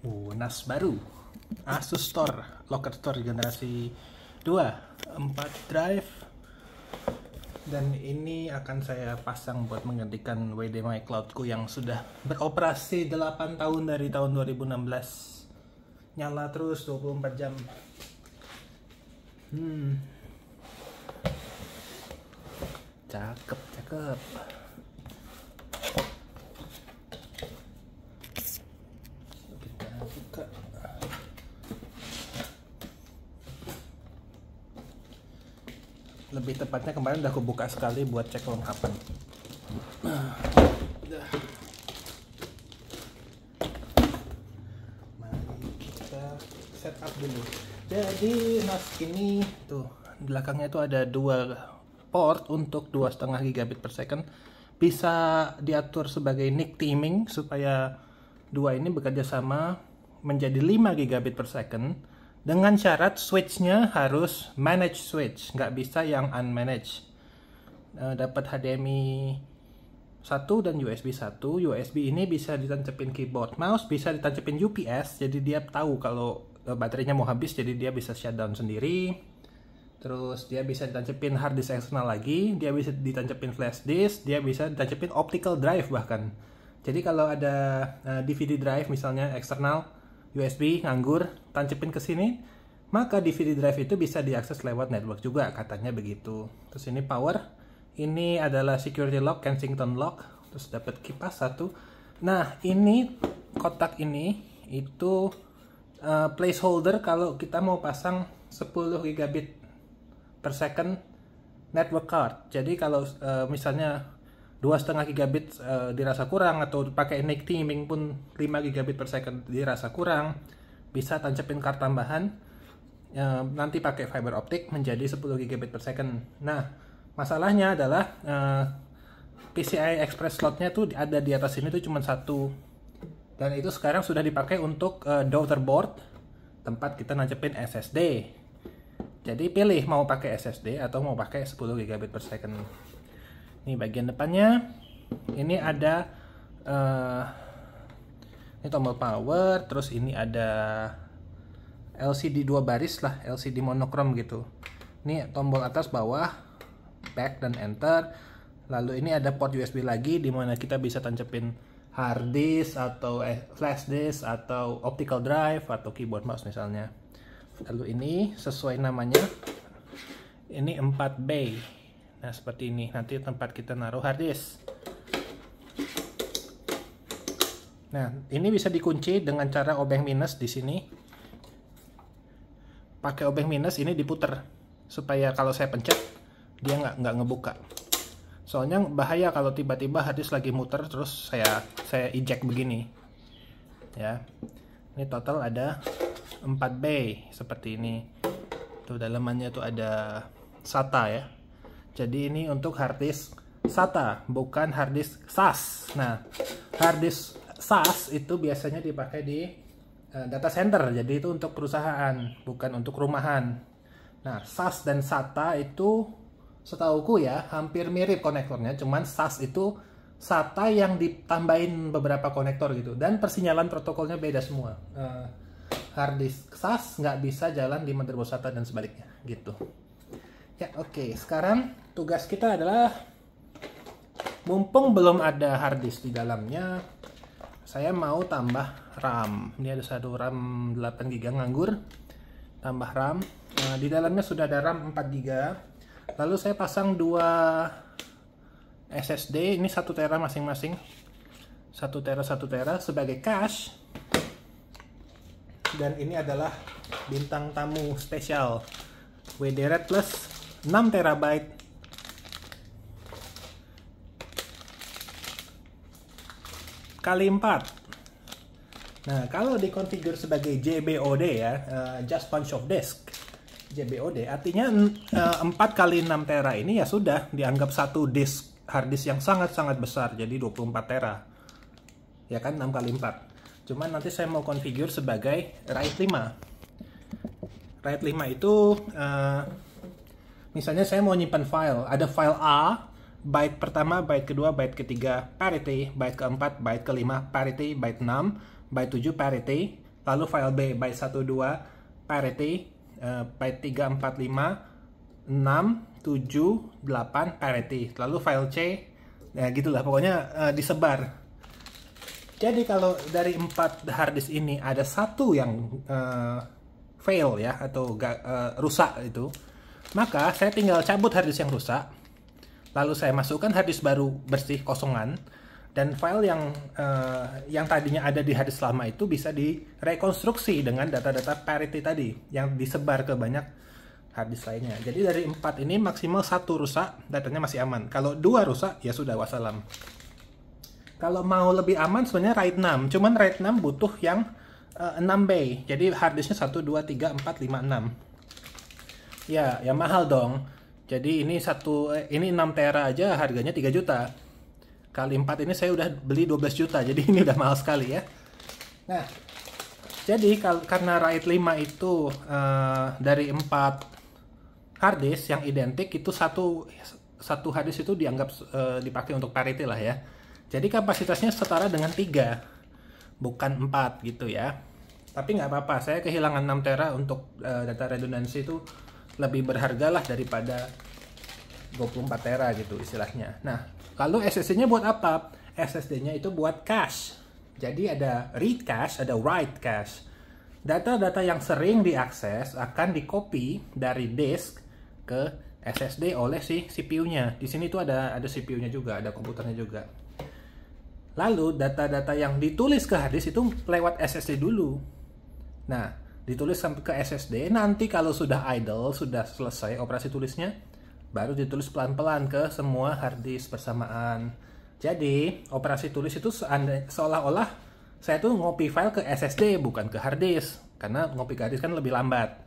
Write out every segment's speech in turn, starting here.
NAS baru Asus Store, Locker Store generasi 2, 4 drive. Dan ini akan saya pasang buat menggantikan WD My Cloud-ku yang sudah beroperasi 8 tahun dari tahun 2016. Nyala terus 24 jam. Cakep, cakep. Kita buka. Lebih tepatnya kemarin udah aku buka sekali buat cek kelengkapan. Mari kita setup dulu. Jadi NAS ini tuh belakangnya itu ada dua port untuk 2,5 gigabit per second. Bisa diatur sebagai NIC teaming supaya dua ini bekerja sama menjadi 5 gigabit per second. Dengan syarat switch-nya harus managed switch, nggak bisa yang unmanaged. Dapat HDMI 1 dan USB 1. USB ini bisa ditancapin keyboard mouse, bisa ditancapin UPS, jadi dia tahu kalau baterainya mau habis, jadi dia bisa shutdown sendiri. Terus dia bisa ditancapin hard disk eksternal lagi, dia bisa ditancapin flash disk, dia bisa ditancapin optical drive bahkan. Jadi kalau ada DVD drive misalnya eksternal, USB nganggur, tancapin ke sini, maka DVD drive itu bisa diakses lewat network juga, katanya begitu. Terus ini power, ini adalah security lock, Kensington lock, terus dapat kipas 1. Nah, ini kotak ini itu placeholder kalau kita mau pasang 10 gigabit per second network card. Jadi kalau misalnya 2,5 gigabit dirasa kurang, atau pakai NIC teaming pun 5 gigabit per second dirasa kurang, bisa tancapin card tambahan, nanti pakai fiber optic menjadi 10 gigabit per second. Nah, masalahnya adalah PCI Express slotnya tuh ada di atas ini tuh cuma 1, dan itu sekarang sudah dipakai untuk daughterboard, tempat kita nancapin SSD. Jadi pilih mau pakai SSD atau mau pakai 10 gigabit per second. Ini bagian depannya, ini ada ini tombol power, terus ini ada LCD 2 baris lah, LCD monokrom gitu. Ini tombol atas bawah, back dan enter. Lalu ini ada port USB lagi, dimana kita bisa tancapin hard disk atau flash disk atau optical drive atau keyboard mouse misalnya. Lalu ini sesuai namanya, ini 4 bay. Nah, seperti ini, nanti tempat kita naruh hard disk. Nah, ini bisa dikunci dengan cara obeng minus di sini. Pakai obeng minus ini diputer supaya kalau saya pencet dia nggak ngebuka. Soalnya bahaya kalau tiba-tiba hard disk lagi muter terus saya eject begini. Ya. Ini total ada 4 bay seperti ini. Tuh dalamannya tuh ada SATA ya. Jadi ini untuk hard disk SATA, bukan hard disk SAS. Nah, hard disk SAS itu biasanya dipakai di data center, jadi itu untuk perusahaan, bukan untuk rumahan. Nah, SAS dan SATA itu setauku ya hampir mirip konektornya, cuman SAS itu SATA yang ditambahin beberapa konektor gitu, dan persinyalan protokolnya beda semua. Hard disk SAS nggak bisa jalan di motherboard SATA dan sebaliknya gitu. Ya, oke. Sekarang tugas kita adalah, mumpung belum ada hard disk di dalamnya, saya mau tambah RAM. Ini ada satu RAM 8 GB nganggur, tambah RAM. Nah, di dalamnya sudah ada RAM 4 GB. Lalu saya pasang 2 SSD, ini 1 tera masing-masing. 1 tera sebagai cache. Dan ini adalah bintang tamu spesial WD-Red Plus 6 TB kali 4. Nah, kalau dikonfigur sebagai JBOD ya, Just Bunch of Disk, JBOD artinya 4 kali 6 tera ini ya sudah dianggap satu disk hard disk yang sangat-sangat besar, jadi 24 tera. Ya kan, 6 kali 4. Cuman nanti saya mau konfigur sebagai RAID 5. RAID 5 itu misalnya saya mau nyimpan file, ada file A, byte pertama, byte kedua, byte ketiga parity, byte keempat, byte kelima parity, byte 6, byte 7 parity, lalu file B byte 12 parity, byte 3, 4, 5, 6, 7, 8 parity, lalu file C, ya gitulah pokoknya disebar. Jadi kalau dari 4 hard disk ini ada satu yang fail ya, atau rusak itu, maka saya tinggal cabut hard disk yang rusak, lalu saya masukkan hard disk baru bersih kosongan, dan file yang tadinya ada di hard disk lama itu bisa direkonstruksi dengan data-data parity tadi yang disebar ke banyak hard disk lainnya. Jadi dari 4 ini maksimal 1 rusak, datanya masih aman. Kalau 2 rusak ya sudah wassalam. Kalau mau lebih aman sebenarnya RAID 6, cuman RAID 6 butuh yang 6 bay. Jadi hard disknya 1, 2, 3, 4, 5, 6. Ya mahal dong. Jadi ini 6 tera aja harganya 3 juta. Kali 4 ini saya udah beli 12 juta. Jadi ini udah mahal sekali ya. Nah, jadi karena RAID 5 itu dari 4 hard disk yang identik itu satu hard disk itu dianggap dipakai untuk parity lah ya. Jadi kapasitasnya setara dengan 3, bukan 4 gitu ya. Tapi nggak apa-apa, saya kehilangan 6 tera untuk data redundansi itu lebih berharga lah daripada 24 tera gitu istilahnya. Nah, lalu SSD-nya buat apa? SSD-nya itu buat cache. Jadi ada read cache, ada write cache. Data-data yang sering diakses akan di-copy dari disk ke SSD oleh si CPU-nya. Di sini tuh ada CPU-nya juga, ada komputernya juga. Lalu data-data yang ditulis ke hard disk itu lewat SSD dulu. Nah, ditulis sampai ke SSD, nanti kalau sudah idle, sudah selesai operasi tulisnya, baru ditulis pelan-pelan ke semua hard disk bersamaan. Jadi, operasi tulis itu seolah-olah saya tuh ngopi file ke SSD, bukan ke hard disk. Karena ngopi ke hard disk kan lebih lambat.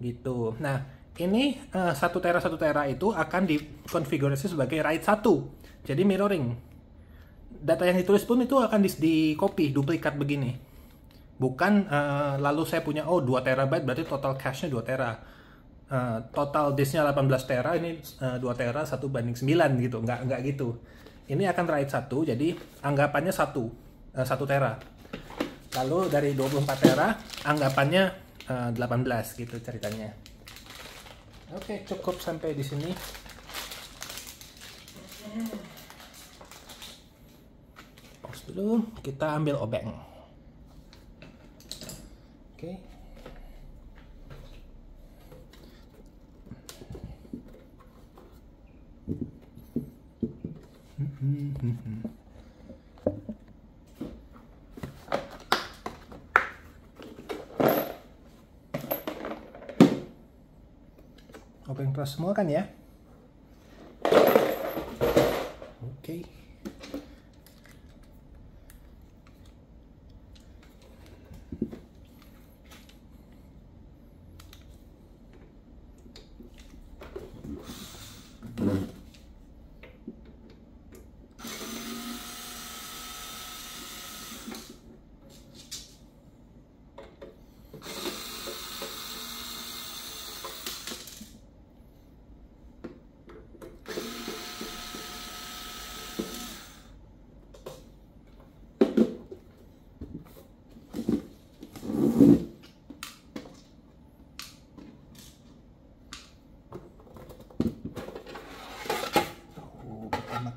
Gitu. Nah, ini 1 tera itu akan dikonfigurasi sebagai RAID 1. Jadi mirroring. Data yang ditulis pun itu akan di-copy, duplikat begini. Bukan lalu saya punya 2 terabyte berarti total cache-nya 2 tera. Total disknya 18 tera, ini 2 tera 1:9 gitu. Nggak gitu. Ini akan RAID 1, jadi anggapannya 1 tera. Lalu dari 24 tera, anggapannya 18 gitu ceritanya. Oke, cukup sampai di sini. Pause dulu, kita ambil obeng. Oke. Obeng plus semua kan ya? Oke.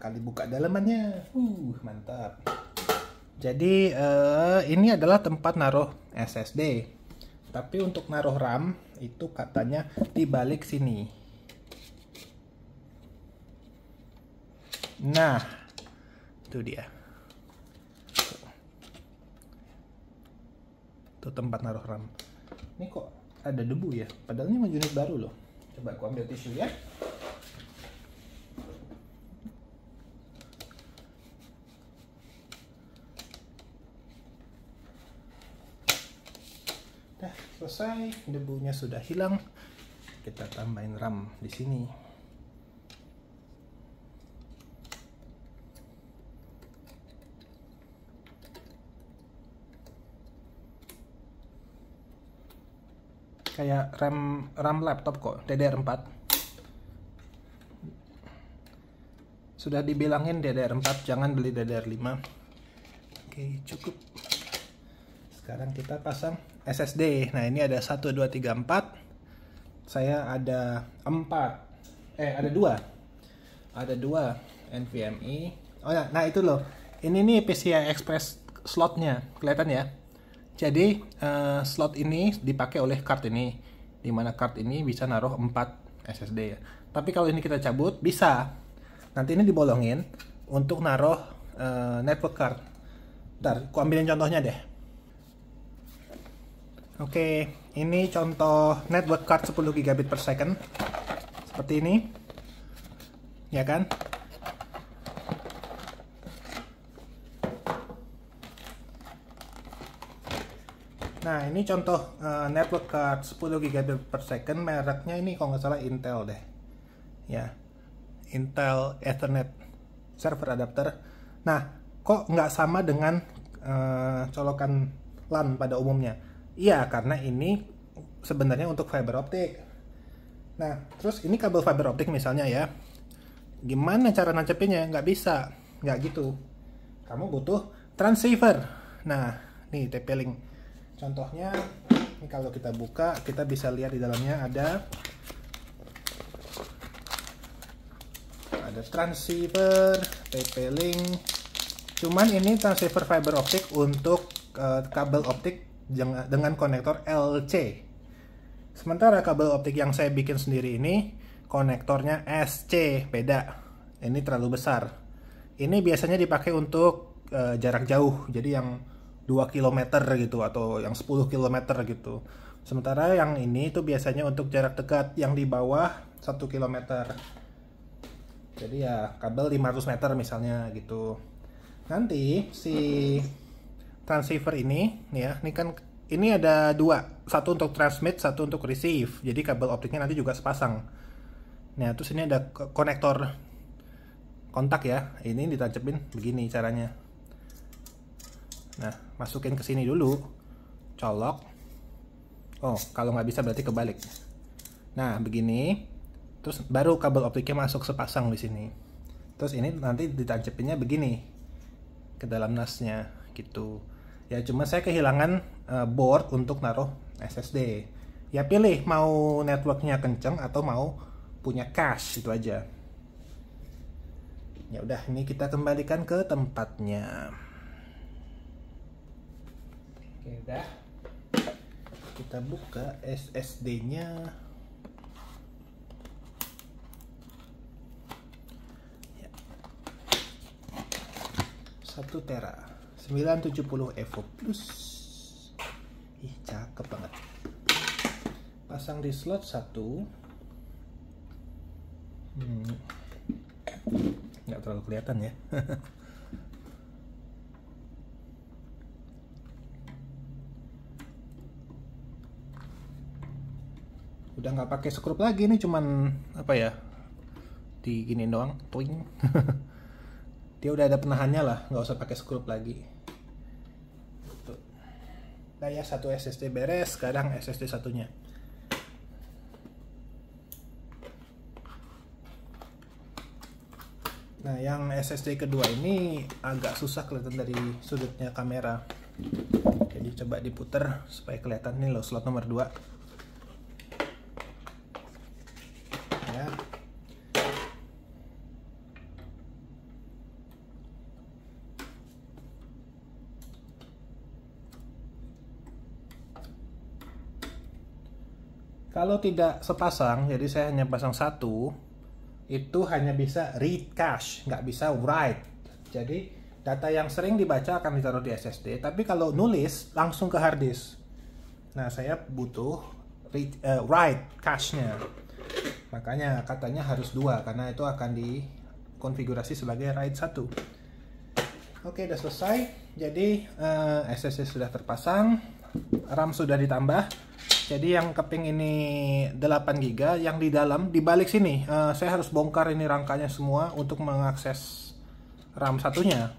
Kali buka dalamannya, mantap. Jadi ini adalah tempat naruh SSD, tapi untuk naruh RAM itu katanya di balik sini. Nah, itu dia. Itu tempat naruh RAM. Ini kok ada debu ya? Padahal ini unit baru loh. Coba aku ambil tisu ya. Selesai, debunya sudah hilang. Kita tambahin RAM di sini. Kayak RAM laptop kok, DDR4. Sudah dibilangin DDR4, jangan beli DDR5. Oke, cukup. sekarang kita pasang SSD. Nah, ini ada 1, 2, 3, 4. Saya ada 4. Ada 2. Ada 2 NVMe. Oh ya, nah itu loh. Ini nih PCI Express slotnya, kelihatan ya. Jadi slot ini dipakai oleh card ini, dimana card ini bisa naruh 4 SSD ya. Tapi kalau ini kita cabut, bisa. Nanti ini dibolongin untuk naruh network card. Bentar, aku ambilin contohnya deh. Oke, ini contoh network card 10 gigabit per second. Seperti ini. Ya kan? Nah, ini contoh network card 10 gigabit per second, mereknya ini kalau nggak salah Intel deh. Ya, Intel Ethernet server adapter. Nah, kok nggak sama dengan colokan LAN pada umumnya? Iya, karena ini sebenarnya untuk fiber optik. Nah, terus ini kabel fiber optik misalnya ya. Gimana cara nancepinnya? Nggak bisa, nggak gitu. Kamu butuh transceiver. Nah, nih TP-Link. Contohnya, ini kalau kita buka, kita bisa lihat di dalamnya ada transceiver, TP-Link. Cuman ini transceiver fiber optik untuk kabel optik dengan konektor LC. Sementara kabel optik yang saya bikin sendiri ini konektornya SC, beda. Ini terlalu besar. Ini biasanya dipakai untuk jarak jauh, jadi yang 2 km gitu atau yang 10 km gitu. Sementara yang ini tuh biasanya untuk jarak dekat yang di bawah 1 km. Jadi ya kabel 500 meter misalnya gitu. Nanti si transceiver ini ya, ini ada 2, satu untuk transmit, satu untuk receive. Jadi kabel optiknya nanti juga sepasang. Nah, terus ini ada konektor kontak ya. Ini ditancapin begini caranya. Nah, masukin ke sini dulu, colok. Oh, kalau nggak bisa berarti kebalik. Nah, begini. Terus baru kabel optiknya masuk sepasang di sini. Terus ini nanti ditancapinnya begini ke dalam NAS-nya gitu. Ya, cuma saya kehilangan board untuk naruh SSD. Ya pilih mau networknya kenceng atau mau punya cache, itu aja. Ya udah, ini kita kembalikan ke tempatnya. Oke, udah. Kita buka SSD-nya. Ya. 1 tera 970 Evo Plus. Ih, cakep banget. Pasang di slot 1. Nggak terlalu kelihatan ya. Udah nggak pakai skrup lagi, ini cuman apa ya, diginiin doang, twing. Dia udah ada penahannya lah, nggak usah pakai skrup lagi. Nah ya, satu SSD beres, sekarang SSD satunya. Nah, yang SSD kedua ini agak susah kelihatan dari sudutnya kamera. Jadi coba diputer supaya kelihatan. Nih loh, slot nomor 2. Ya. Kalau tidak sepasang, jadi saya hanya pasang satu, itu hanya bisa read cache, nggak bisa write. Jadi data yang sering dibaca akan ditaruh di SSD, tapi kalau nulis langsung ke hard disk. Nah, saya butuh write cache-nya. Makanya katanya harus 2, karena itu akan dikonfigurasi sebagai write 1. Oke, udah selesai. Jadi SSD sudah terpasang, RAM sudah ditambah. Jadi yang keping ini 8 GB, yang di dalam, di balik sini saya harus bongkar ini rangkanya semua untuk mengakses RAM satunya.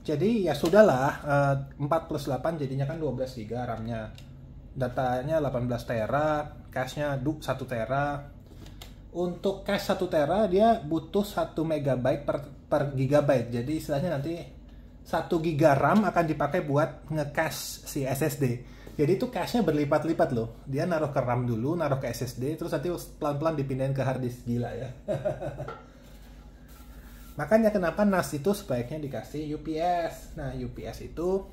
Jadi ya sudahlah, 4 plus 8 jadinya kan 12 GB RAM-nya. Datanya 18 tera, cache-nya 1 tera. Untuk cache 1 tera dia butuh 1 MB per GB. Jadi istilahnya nanti 1 GB RAM akan dipakai buat nge-cache si SSD. Jadi itu cache-nya berlipat-lipat loh. Dia naruh ke RAM dulu, naruh ke SSD, terus nanti pelan-pelan dipindahin ke hard disk. Gila ya. Makanya kenapa NAS itu sebaiknya dikasih UPS. Nah, UPS itu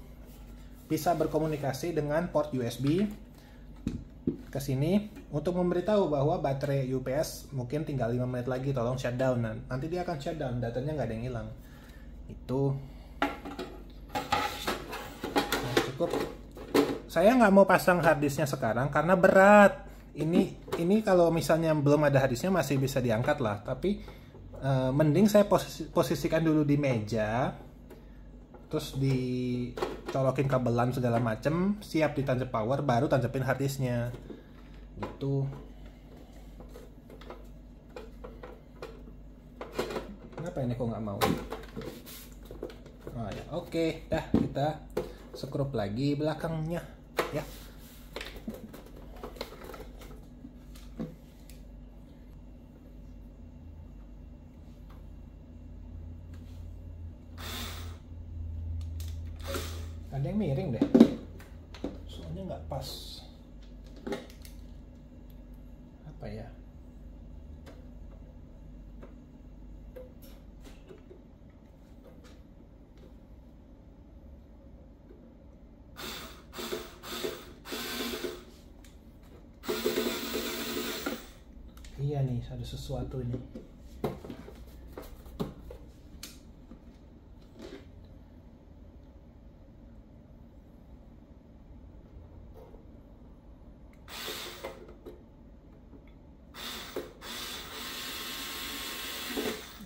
bisa berkomunikasi dengan port USB ke sini untuk memberitahu bahwa baterai UPS mungkin tinggal 5 menit lagi, tolong shutdown. Nanti dia akan shutdown, datanya nggak ada yang hilang. Itu cukup. Saya nggak mau pasang harddisknya sekarang karena berat. Ini kalau misalnya belum ada harddisknya masih bisa diangkat lah. Tapi mending saya posisikan dulu di meja, terus dicolokin kabelan segala macem, siap ditancap power, baru tancapin harddisknya. Gitu. Kenapa ini kok nggak mau? Oh ya, oke, dah kita skrup lagi belakangnya ya. Ada yang miring deh, soalnya nggak pas. Apa ya? Iya nih, ada sesuatu ini.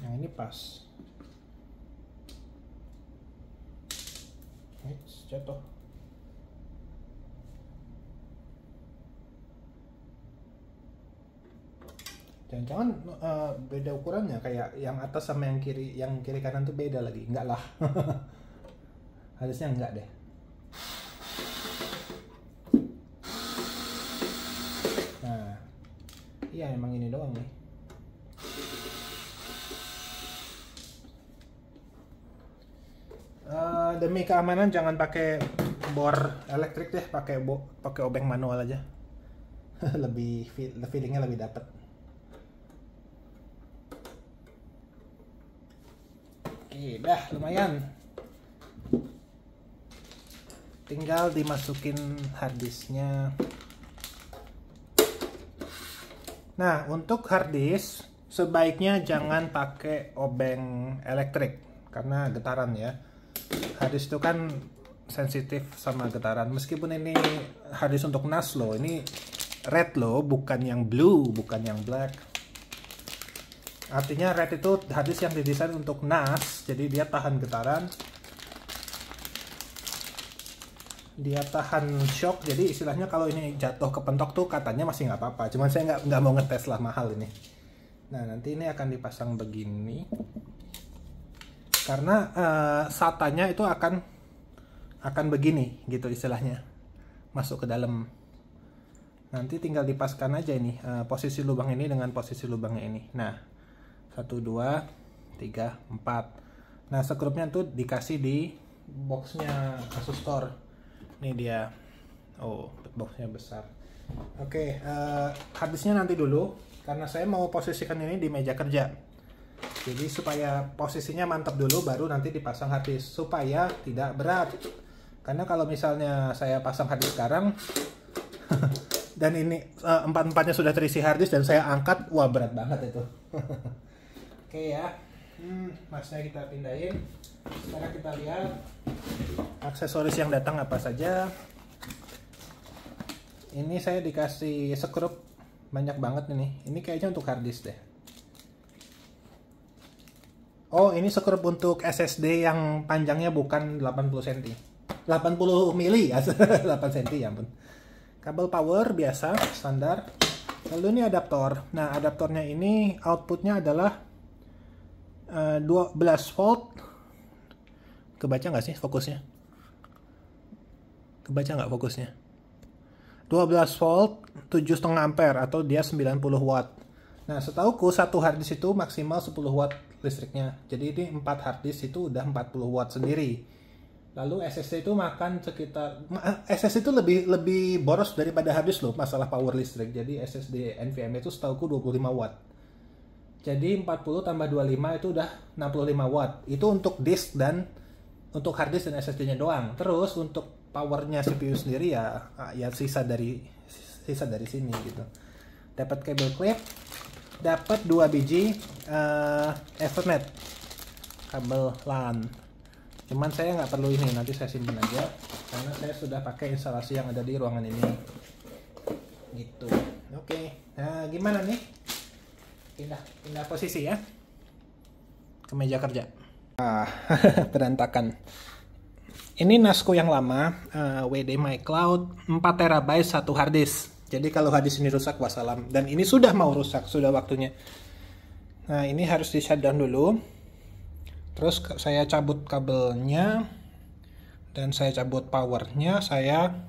Yang ini pas. Jatuh. Jangan-jangan beda ukurannya, kayak yang atas sama yang kiri kanan tuh beda lagi. Enggak lah. Harusnya enggak deh. Nah, iya emang ini doang nih. Demi keamanan jangan pakai bor elektrik deh, pakai obeng manual aja. Lebih feelingnya lebih dapet. Oke, dah lumayan. Tinggal dimasukin harddisknya. Nah, untuk harddisk sebaiknya jangan pakai obeng elektrik karena getaran ya. Harddisk itu kan sensitif sama getaran. Meskipun ini harddisk untuk NAS loh, ini red loh, bukan yang blue, bukan yang black. Artinya red itu harddisk yang didesain untuk NAS, jadi dia tahan getaran, dia tahan shock. Jadi istilahnya kalau ini jatuh ke pentok tuh katanya masih nggak apa-apa. Cuman saya nggak mau ngetes lah, mahal ini. Nah, nanti ini akan dipasang begini karena SATA-nya itu akan begini gitu istilahnya, masuk ke dalam. Nanti tinggal dipaskan aja ini posisi lubang ini dengan posisi lubangnya ini. Nah, 1, 2, 3, 4. Nah, skrupnya tuh dikasih di boxnya Asus Store. Ini dia. Oh, boxnya besar. Oke, harddisknya nanti dulu karena saya mau posisikan ini di meja kerja. Jadi supaya posisinya mantap dulu, baru nanti dipasang harddisk supaya tidak berat. Karena kalau misalnya saya pasang harddisk sekarang dan ini empat-empatnya sudah terisi harddisk dan saya angkat, wah berat banget itu. Oke ya, masnya kita pindahin. Sekarang kita lihat aksesoris yang datang apa saja. Ini saya dikasih skrup banyak banget ini. Ini kayaknya untuk harddisk deh. Oh, ini skrup untuk SSD yang panjangnya bukan 80 cm. 80 mili ya, 8 cm ya ampun. Kabel power biasa, standar. Lalu ini adaptor. Nah, adaptornya ini outputnya adalah 12 volt. Kebaca nggak sih fokusnya? Kebaca nggak fokusnya? 12 volt, 7,5 ampere atau dia 90 watt. Nah, setauku satu harddisk itu maksimal 10 watt listriknya. Jadi ini 4 harddisk itu udah 40 watt sendiri. Lalu SSD itu makan sekitar SSD itu lebih boros daripada habis loh masalah power listrik. Jadi SSD NVMe itu setauku 25 watt. Jadi 40 tambah 25 itu udah 65 watt. Itu untuk disk dan untuk hard disk dan SSD-nya doang. Terus untuk powernya CPU sendiri ya sisa dari sini gitu. Dapat kabel clip, dapat 2 biji Ethernet kabel LAN. Cuman saya nggak perlu ini, nanti saya simpan aja karena saya sudah pakai instalasi yang ada di ruangan ini. Gitu. Oke. Nah, gimana nih? Pindah posisi ya ke meja kerja. Berantakan. Ini NASku yang lama, WD My Cloud 4 TB 1 harddisk. Jadi kalau harddisk ini rusak wassalam. Dan ini sudah mau rusak, sudah waktunya. Nah, ini harus di shutdown dulu. Terus saya cabut kabelnya dan saya cabut powernya. Saya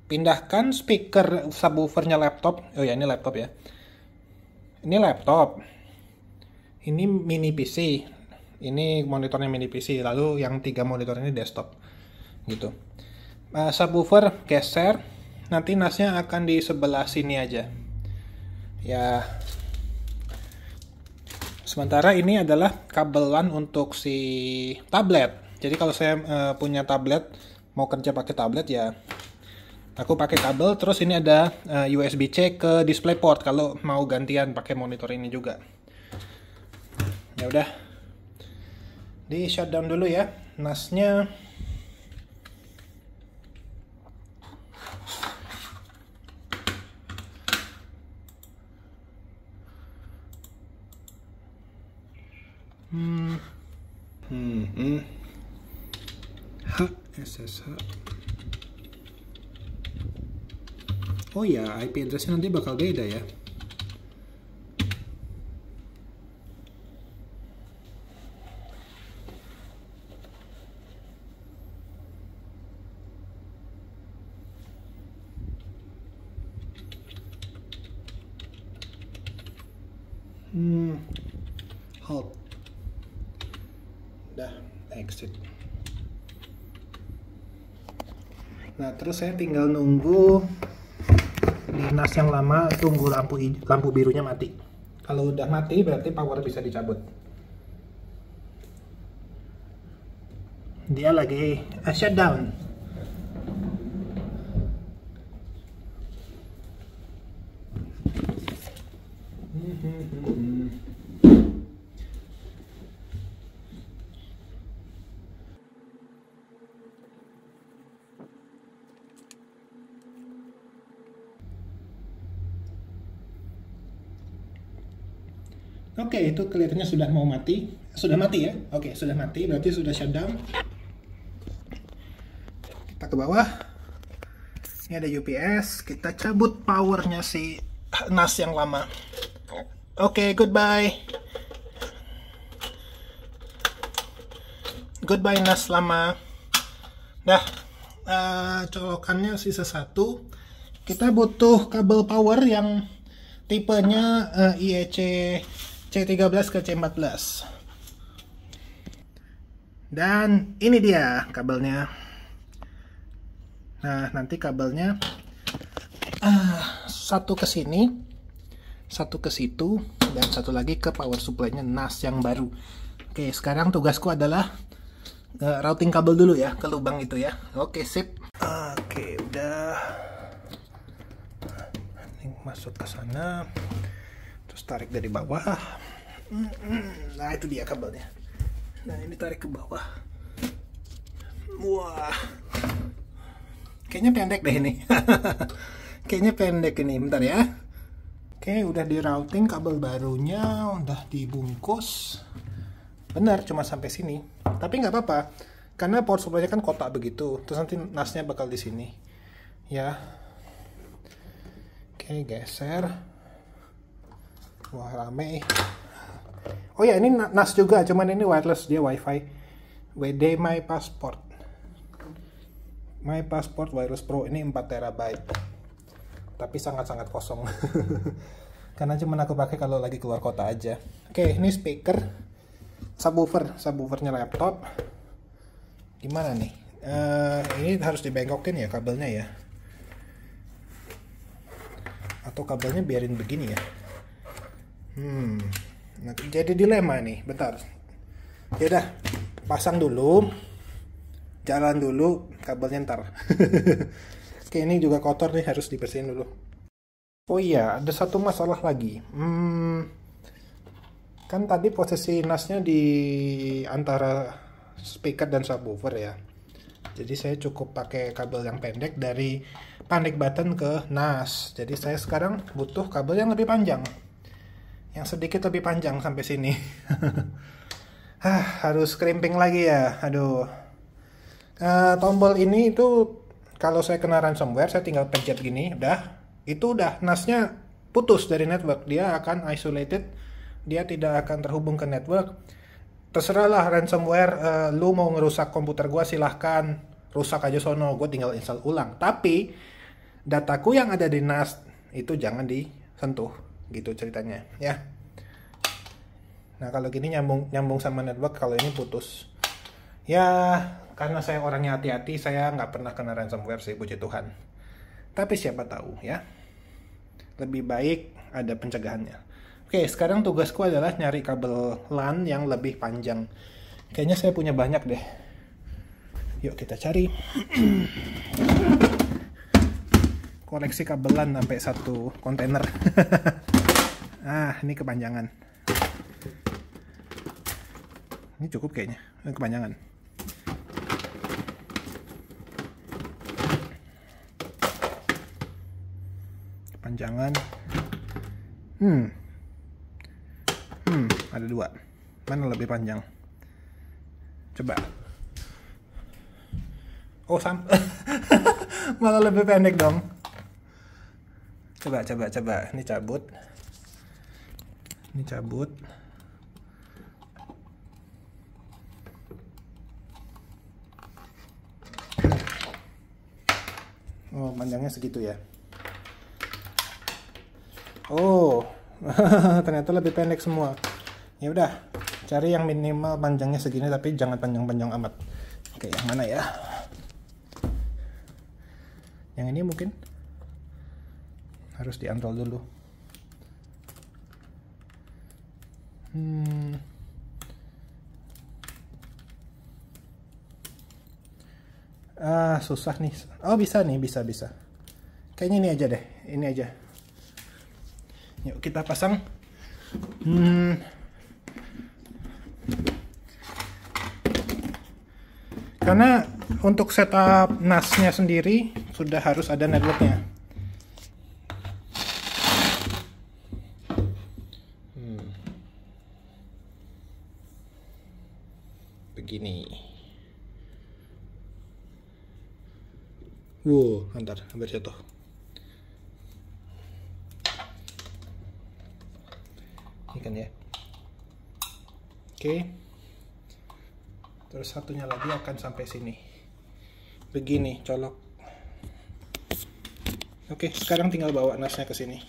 pindahkan speaker subwoofernya laptop. Oh ya, ini laptop ya. Ini laptop, ini mini PC, ini monitornya mini PC, lalu yang 3 monitor ini desktop, gitu. Subwoofer geser, nanti NAS-nya akan di sebelah sini aja. Ya. Sementara ini adalah kabel LAN untuk si tablet. Jadi kalau saya punya tablet, mau kerja pakai tablet ya. Aku pakai kabel, terus ini ada USB-C ke DisplayPort kalau mau gantian pakai monitor ini juga. Ya udah, di shutdown dulu ya NAS-nya. SSH. Oh ya, IP address-nya nanti bakal beda ya. Halt. Dah, exit. Nah, terus saya tinggal nunggu di NAS yang lama, tunggu lampu birunya mati. Kalau udah mati berarti power bisa dicabut. Dia lagi shutdown. Oke, itu kelihatannya sudah mau mati. Sudah mati ya? Oke, sudah mati, berarti sudah shutdown. Kita ke bawah. Ini ada UPS. Kita cabut powernya si NAS yang lama. Oke, goodbye. Goodbye NAS lama. Dah, colokannya sisa satu. Kita butuh kabel power yang tipenya IEC C13 ke C14. Dan ini dia kabelnya. Nah, nanti kabelnya satu ke sini, satu ke situ, dan satu lagi ke power supply-nya NAS yang baru. Oke, sekarang tugasku adalah routing kabel dulu ya ke lubang itu ya. Oke, sip. Oke, udah. Ini masuk ke sana. Terus tarik dari bawah. Nah, itu dia kabelnya. Nah, ini tarik ke bawah. Wah. Kayaknya pendek deh ini. Kayaknya pendek ini. Bentar ya. Oke, udah di routing kabel barunya, udah dibungkus. Benar, cuma sampai sini. Tapi nggak apa-apa, karena power supply-nya kan kotak begitu. Terus nanti NAS-nya bakal di sini. Ya. Oke, geser. Wah, rame. Oh ya, ini NAS juga, cuman ini wireless, dia WiFi. WD My Passport. My Passport Wireless Pro ini 4 TB. Tapi sangat-sangat kosong. Karena cuman aku pakai kalau lagi keluar kota aja. Oke, ini speaker, subwoofernya laptop. Gimana nih? Ini harus dibengkokin ya kabelnya ya. Atau kabelnya biarin begini ya. Nah, jadi dilema nih. Bentar. Ya udah, pasang dulu. Jalan dulu, kabelnya ntar. Oke, ini juga kotor nih, harus dibersihin dulu. Oh iya, ada satu masalah lagi. Kan tadi posisi nasnya di antara speaker dan subwoofer ya. Jadi saya cukup pakai kabel yang pendek dari panic button ke nas. Jadi saya sekarang butuh kabel yang lebih panjang. Yang sedikit lebih panjang sampai sini. Harus crimping lagi ya. Aduh. Tombol ini itu kalau saya kena ransomware, saya tinggal pencet gini, udah. Itu udah nasnya putus dari network. Dia akan isolated. Dia tidak akan terhubung ke network. Terserahlah ransomware, lu mau ngerusak komputer gua silahkan, rusak aja sono, gua tinggal install ulang. Tapi dataku yang ada di NAS itu jangan disentuh, gitu ceritanya ya. Nah kalau gini nyambung sama network, kalau ini putus. Ya karena saya orangnya hati-hati, saya nggak pernah kena ransomware sih, puji Tuhan. Tapi siapa tahu ya, lebih baik ada pencegahannya. Oke, sekarang tugasku adalah nyari kabel LAN yang lebih panjang. Kayaknya saya punya banyak deh. Yuk kita cari. Koleksi kabel LAN sampai satu kontainer. Ini kepanjangan. Ini cukup kayaknya. Ini kepanjangan. Kepanjangan. Ada dua. Mana lebih panjang? Coba. Oh, malah lebih pendek dong. Coba. Ini cabut. Oh, panjangnya segitu ya. Oh, ternyata lebih pendek semua. Ya udah, cari yang minimal panjangnya segini tapi jangan panjang-panjang amat. Oke, yang mana ya? Yang ini mungkin harus diantrol dulu. Susah nih. Oh, bisa nih, bisa. Kayaknya ini aja deh, ini aja. Yuk kita pasang. Karena untuk setup NAS-nya sendiri sudah harus ada networknya. Begini. Wow, hampir jatuh. Ini kan ya. Oke. Terus satunya lagi akan sampai sini. Begini, colok. Oke, sekarang tinggal bawa nasnya ke sini.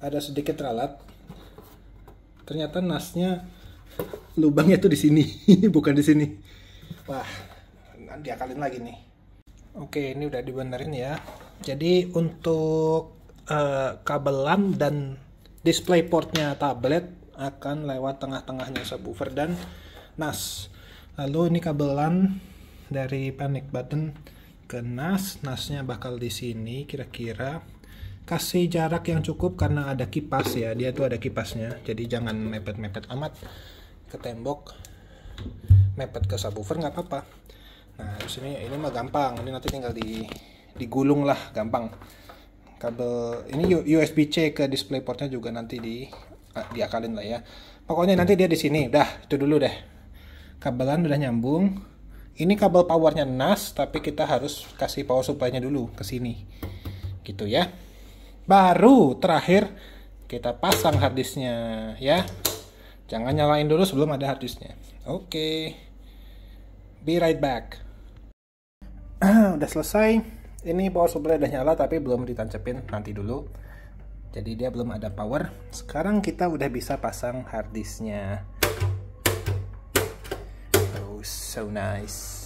Ada sedikit ralat. Ternyata nasnya lubangnya tuh di sini, bukan di sini. Wah, diakalin lagi nih. Oke, ini udah dibenerin ya. Jadi untuk kabel LAN dan display portnya tablet akan lewat tengah-tengahnya subwoofer dan NAS. Lalu ini kabel LAN dari panic button ke NAS. NAS-nya bakal di sini kira-kira. Kasih jarak yang cukup karena ada kipas ya. Dia tuh ada kipasnya. Jadi jangan mepet-mepet amat ke tembok. Mepet ke subwoofer nggak apa-apa. Nah, terus ini mah gampang. Ini nanti tinggal digulung lah, gampang. Kabel ini USB-C ke display portnya juga nanti diakalin lah ya. Pokoknya nanti dia di sini. Udah, itu dulu deh. Kabelan udah nyambung. Ini kabel powernya NAS, tapi kita harus kasih power supply-nya dulu ke sini. Gitu ya. Baru terakhir kita pasang harddisknya ya. Jangan nyalain dulu sebelum ada harddisknya. Oke. Be right back. Udah selesai. Ini power supply udah nyala tapi belum ditancepin, nanti dulu. Jadi dia belum ada power. Sekarang kita udah bisa pasang harddisknya. so nice.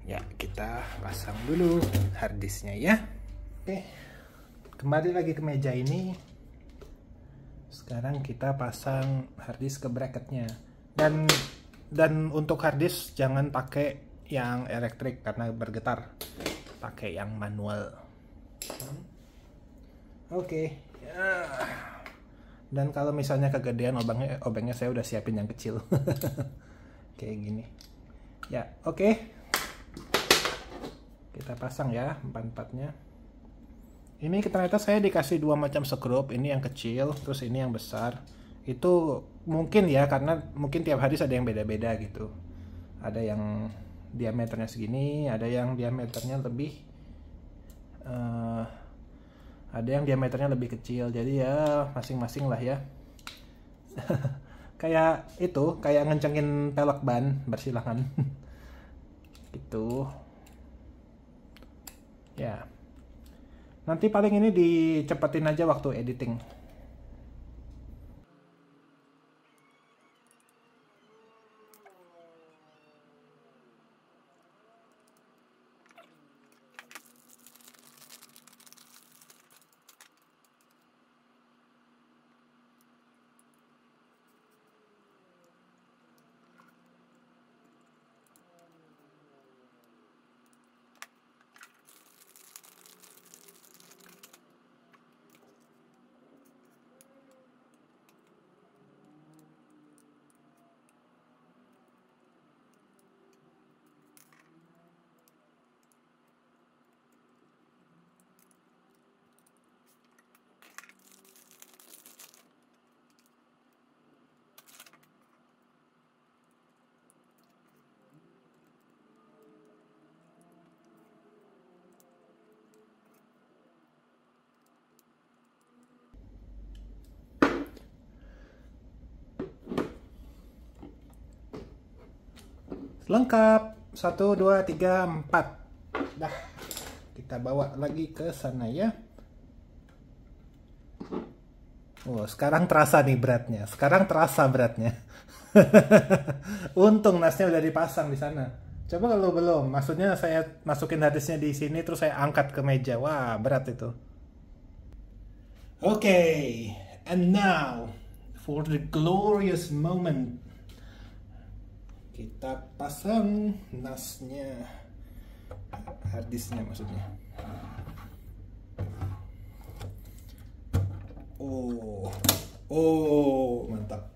Ya, kita pasang dulu harddisknya ya. Oke, kembali lagi ke meja ini. Sekarang kita pasang harddisk ke bracketnya. Dan untuk harddisk jangan pakai yang elektrik karena bergetar. Pakai yang manual. Oke. Dan kalau misalnya kegedean obengnya saya udah siapin yang kecil. Kayak gini. Ya, oke. Kita pasang ya empat-empatnya. Ini ternyata saya dikasih dua macam skrup. Ini yang kecil, terus ini yang besar. Itu mungkin ya, karena mungkin tiap hari ada yang beda-beda gitu. Ada yang diameternya segini, ada yang diameternya lebih kecil. Jadi ya masing-masing lah ya. Kayak itu, kayak ngencengin pelek ban, bersilakan. Gitu. Ya. Nanti paling ini dicepetin aja waktu editing. Lengkap. 1, 2, 3, 4. Dah. Kita bawa lagi ke sana ya. Oh, sekarang terasa nih beratnya. Untung nasnya udah dipasang di sana. Coba kalau belum, maksudnya saya masukin harddisknya di sini terus saya angkat ke meja. Wah, berat itu. Okay, and now for the glorious moment. Kita pasang nasnya, harddisknya maksudnya. Oh, mantap.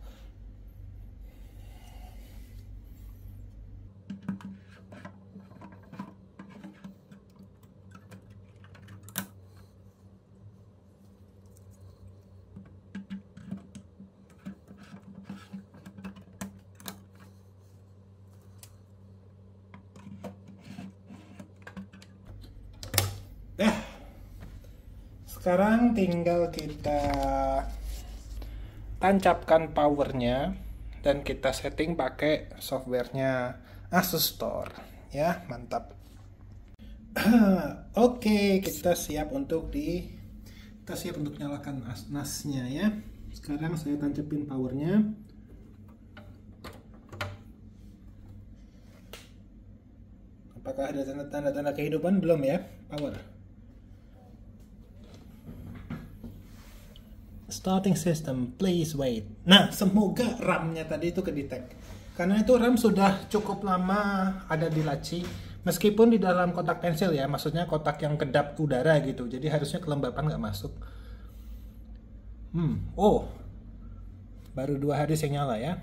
Sekarang tinggal kita tancapkan powernya dan kita setting pakai softwarenya Asus Store ya, mantap. Oke, kita siap untuk nyalakan nasnya ya. Sekarang saya tancapin powernya. Apakah ada tanda-tanda kehidupan? Belum ya, power. Starting system, please wait. Nah, semoga RAM-nya tadi itu kedetek. Karena itu RAM sudah cukup lama ada di laci. Meskipun di dalam kotak pensil ya, maksudnya kotak yang kedap udara gitu. Jadi harusnya kelembapan nggak masuk. Oh, baru 2 harddisk yang nyala ya.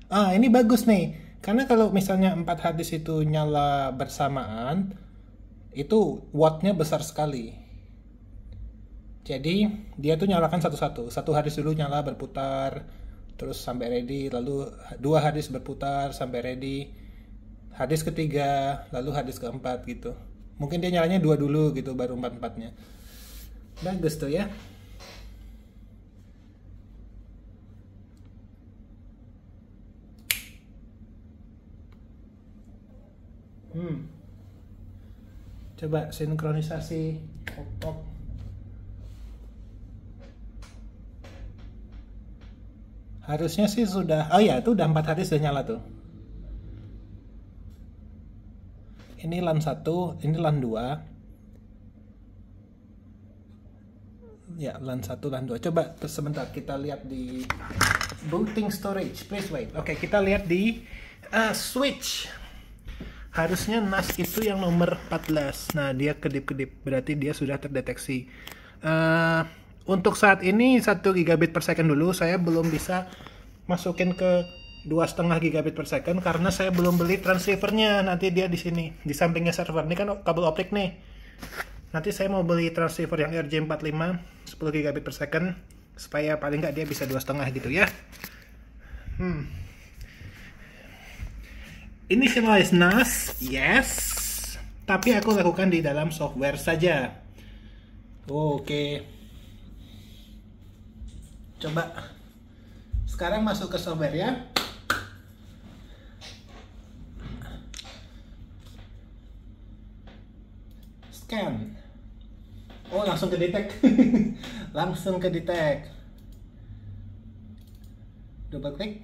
Ini bagus nih. Karena kalau misalnya 4 harddisk itu nyala bersamaan, itu wattnya besar sekali. Jadi dia tuh nyalakan satu-satu. Satu harddisk dulu nyala berputar, terus sampai ready, lalu 2 harddisk berputar sampai ready, harddisk ketiga, lalu harddisk keempat gitu. Mungkin dia nyalanya 2 dulu gitu, baru 4-4-nya. Bagus tuh ya. Coba sinkronisasi. Harusnya sih sudah. Oh ya, itu udah 4 harddisk sudah nyala tuh. Ini LAN 1, ini LAN 2. Ya, LAN 1, LAN 2. Coba sebentar kita lihat di booting storage. Please wait. Oke, kita lihat di switch. Harusnya NAS itu yang nomor 14. Nah, dia kedip-kedip. Berarti dia sudah terdeteksi. Untuk saat ini 1 gigabit per second dulu. Saya belum bisa masukin ke 2,5 gigabit per second karena saya belum beli transceivernya. Nanti dia di sini, di sampingnya server. Ini kan kabel optik nih. Nanti saya mau beli transceiver yang RJ45 10 gigabit per second supaya paling nggak dia bisa 2,5 gitu ya. Initialize NAS, yes. Tapi aku lakukan di dalam software saja. Oke. Coba sekarang masuk ke software ya. Scan. Oh, langsung ke detect. Langsung ke detect. Double klik.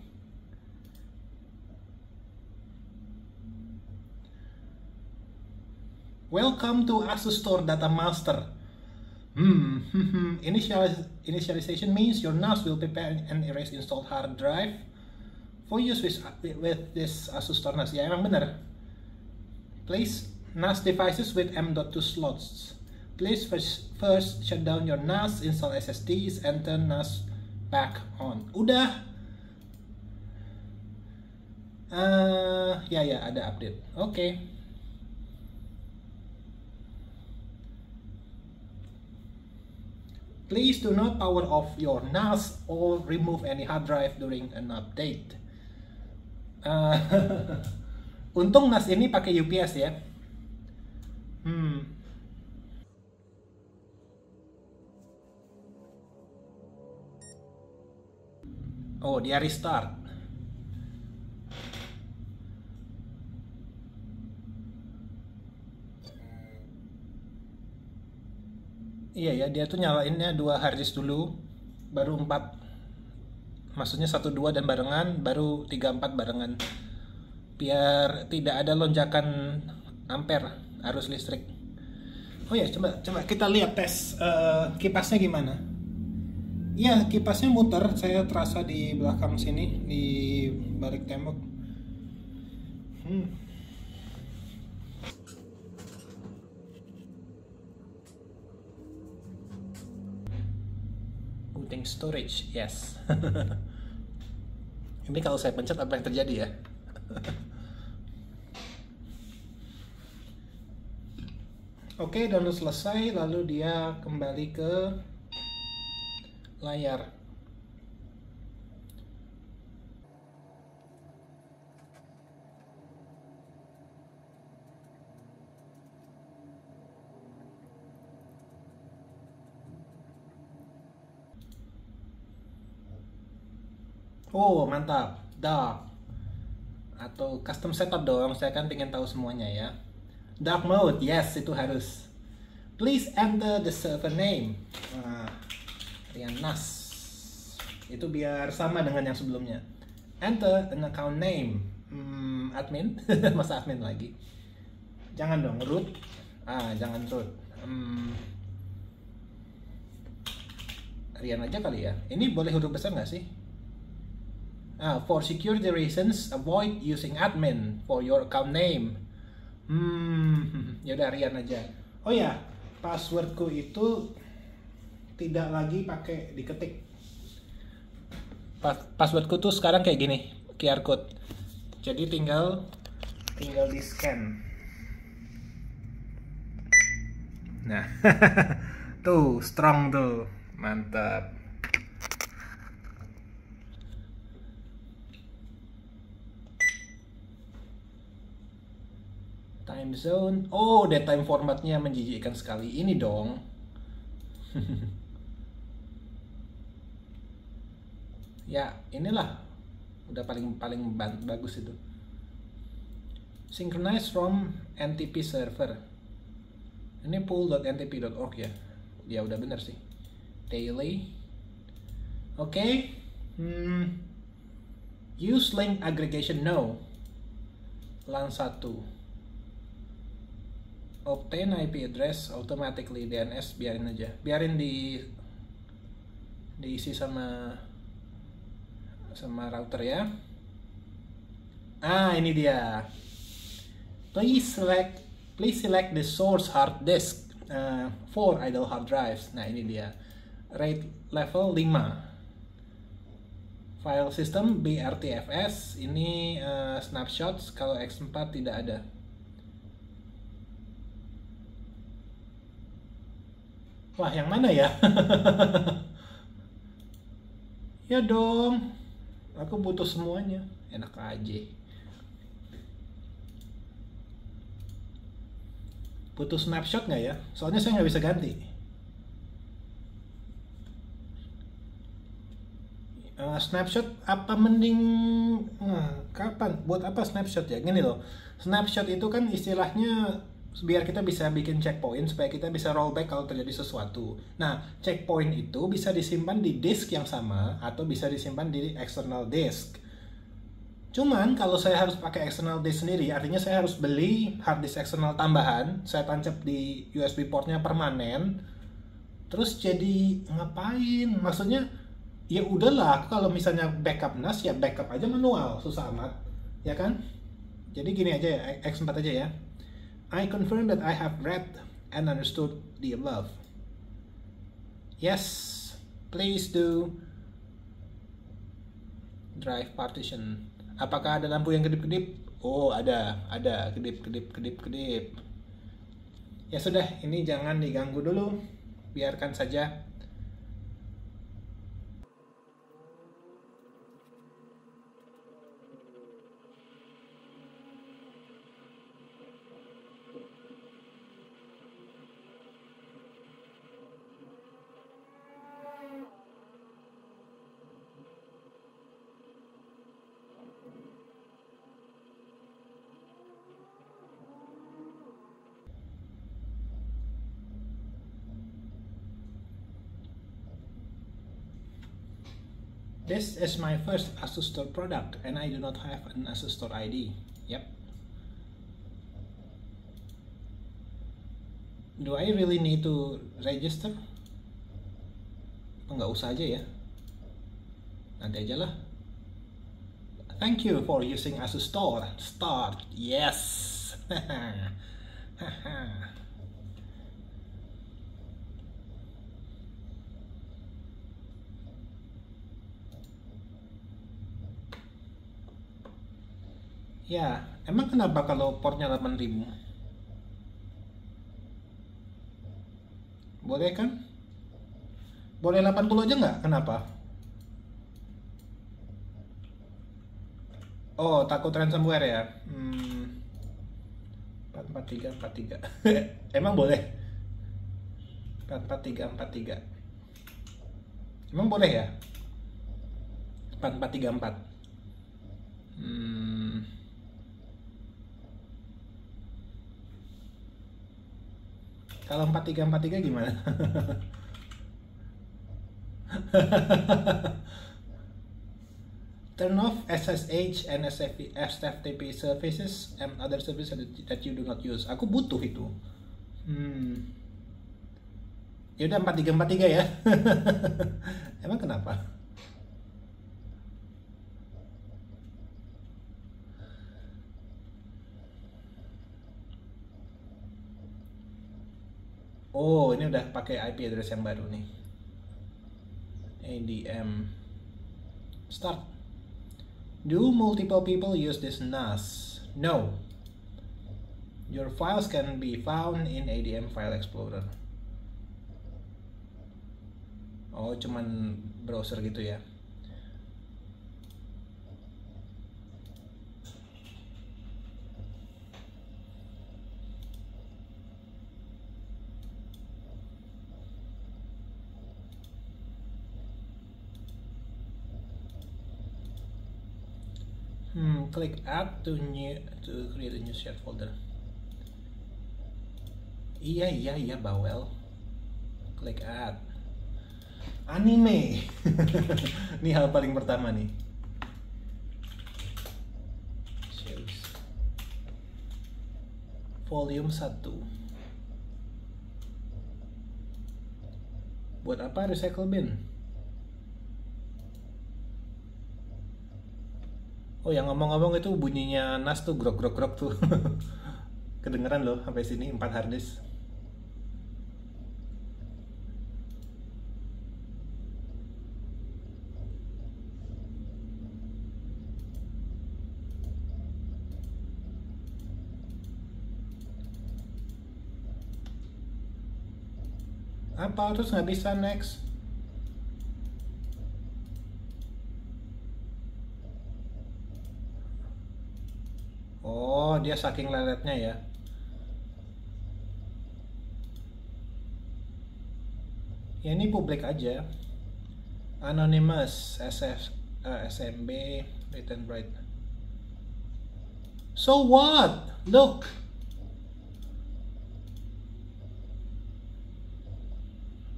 Welcome to Asus Store Data Master. Initialization means your NAS will prepare and erase installed hard drive for use with this Asus Store NAS. Ya, emang benar. Place NAS devices with M.2 slots. Please first shut down your NAS, install SSDs, and turn NAS back on. Udah. Ya ada update. Oke. Please do not power off your NAS or remove any hard drive during an update. Untung NAS ini pakai UPS ya. Oh, dia restart. Iya ya, dia tuh nyalainnya 2 harddisk dulu, baru 4. Maksudnya 1, 2 dan barengan, baru 3, 4 barengan. Biar tidak ada lonjakan ampere arus listrik. Oh ya, coba kita lihat tes kipasnya gimana. Iya, kipasnya muter, saya terasa di belakang sini, di balik tembok. Booting storage, yes. Ini kalau saya pencet apa yang terjadi ya? Oke, download selesai, lalu dia kembali ke layar. Oh, mantap. Dark. Atau custom setup dong, saya kan pengen tahu semuanya ya. Dark mode, yes, itu harus. Please enter the server name. Rian NAS. Itu biar sama dengan yang sebelumnya. Enter an account name. Admin. Masa admin lagi? Jangan dong, root. Jangan root. Rian aja kali ya. Ini boleh huruf besar nggak sih? For security reasons, avoid using admin for your account name. Yaudah Rian aja. Oh ya, passwordku itu tidak lagi pakai diketik. Passwordku tuh sekarang kayak gini, QR code. Jadi tinggal di scan. Nah, tuh strong tuh, mantap. Time zone. Oh, datetime formatnya menjijikkan sekali. Ini dong. Ya, inilah. Udah paling bagus itu. Synchronize from NTP server. Ini pool.ntp.org ya. Ya udah bener sih. Daily. Oke. Use link aggregation no. LAN 1. obtain IP address automatically. DNS biarin aja, biarin diisi sama router ya. Ini dia. Please select the source hard disk for idle hard drives. Nah, ini dia. RAID level 5. File system BRTFS. Ini snapshots, kalau X4 tidak ada. Wah, yang mana ya? Ya dong. Aku butuh semuanya. Enak aja. Butuh snapshot nggak ya? Soalnya saya nggak bisa ganti. Snapshot apa mending kapan? Buat apa snapshot ya? Gini loh. Snapshot itu kan istilahnya biar kita bisa bikin checkpoint supaya kita bisa rollback kalau terjadi sesuatu. Nah, checkpoint itu bisa disimpan di disk yang sama atau bisa disimpan di external disk. Cuman kalau saya harus pakai external disk sendiri, artinya saya harus beli hard disk eksternal tambahan, saya tancap di USB portnya permanen. Terus jadi ngapain? Maksudnya ya udahlah, kalau misalnya backup NAS ya backup aja manual, susah amat, ya kan? Jadi gini aja ya, X4 aja ya. I confirm that I have read and understood the above. Yes, please do. Drive partition. Apakah ada lampu yang kedip-kedip? Oh, ada kedip-kedip. Ya sudah, ini jangan diganggu dulu. Biarkan saja. This is my first Asus Store product and I do not have an Asus Store ID. Yep. Do I really need to register? Nggak usah aja ya. Nanti aja lah. Thank you for using Asus Store. Start. Yes. Ya, emang kenapa kalau portnya 8000? Boleh kan? Boleh 80 aja nggak? Kenapa? Oh, takut ransomware ya? 44343. Emang boleh? 44343. Emang boleh ya? 4434. Kalau 4343 gimana? Turn off SSH and SFTP services and other services that you do not use. Aku butuh itu. Ya udah 4343 ya. Emang kenapa? Oh, ini udah pakai IP address yang baru nih. ADM. Start. Do multiple people use this NAS? No. Your files can be found in ADM File Explorer. Oh, cuman browser gitu ya. Click add to create a new shared folder. Iya bawel. Klik add. Anime. Ini hal paling pertama nih. Volume 1. Buat apa recycle bin? Oh, yang ngomong-ngomong itu bunyinya NAS tuh grok grok grok tuh. Kedengeran loh sampai sini 4 harddisk. Apa terus nggak bisa next? Oh, dia saking leletnya ya. Ya ini publik aja. Anonymous SMB Read and Write. So what? Look.